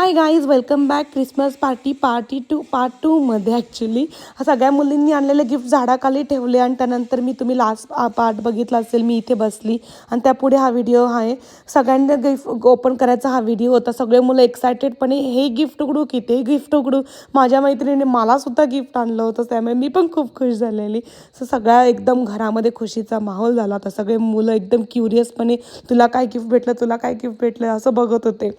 Hi guys, welcome back. Christmas party part 2 मध्ये actually सगळ्या मुलींनी आणलेले गिफ्ट झाडाखाली ठेवले आणि त्यानंतर तुम्ही लास्ट पार्ट बघितला असेल. मी इथे बसली आणि त्यापुढे हा व्हिडिओ आहे. सगळ्यांना गिफ्ट ओपन करायचा हा व्हिडिओ होता. सगळे मुलं एक्सायटेडपणे हे गिफ्ट उघडू की ते गिफ्ट उघडू. माझ्या मैत्रिणीने मलासुद्धा गिफ्ट आणलं होतं, त्यामुळे मी पण खूप खुश झालेली. सगळ्या एकदम घरामध्ये खुशीचा माहोल झाला होता. सगळे मुलं एकदम क्युरियसपणे तुला काय गिफ्ट भेटलं, तुला काय गिफ्ट भेटलं असं बघत होते.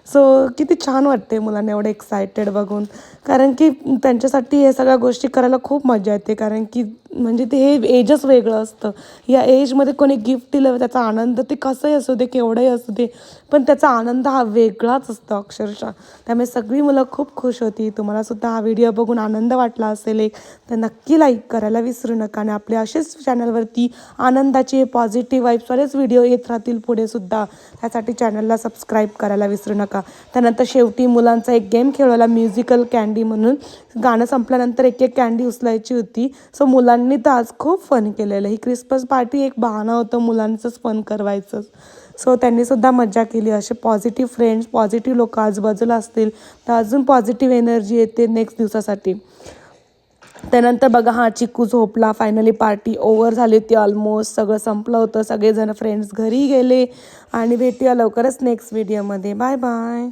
सो किती छान वाटते मुलांना एवढं एक्सायटेड बघून, कारण की त्यांच्यासाठी हे सगळ्या गोष्टी करायला खूप मजा येते. कारण की म्हणजे ते हे एजच वेगळं असतं. या एजमध्ये कोणी गिफ्ट दिलं त्याचा आनंद ते कसंही असू दे, केवढंही असू दे, पण त्याचा आनंद हा वेगळाच असतो अक्षरशः. त्यामुळे सगळी मुलं खूप खुश होती. तुम्हालासुद्धा हा व्हिडिओ बघून आनंद वाटला असेल एक, तर नक्की लाईक करायला विसरू नका. आणि आपल्या असेच चॅनलवरती आनंदाचे पॉझिटिव्ह वाईब्स बरेच व्हिडिओ येत राहतील पुढेसुद्धा. त्यासाठी चॅनलला सबस्क्राईब करायला विसरू नका. त्यानंतर शेवटी मुलांचा एक गेम खेळवला, म्युझिकल कँडी म्हणून. गाणं संपल्यानंतर एक एक कँडी उचलायची होती. सो मुलांनी तर आज खूप फन केलेलं. ही क्रिसमस पार्टी एक बहाणा होतं मुलांचंच फन करवायचं. सो त्यांनीसुद्धा मजा केली. असे पॉझिटिव्ह फ्रेंड्स, पॉझिटिव्ह लोक आजूबाजूला असतील तर अजून पॉझिटिव्ह एनर्जी येते नेक्स्ट दिवसासाठी. त्यानंतर बघा, चिकू झोपला. फायनली पार्टी ओव्हर झाली होती, ऑलमोस्ट सगळं संपलं होतं. सगळेजण फ्रेंड्स घरी गेले आणि भेटूया लवकरच नेक्स्ट व्हिडिओमध्ये. Bye bye.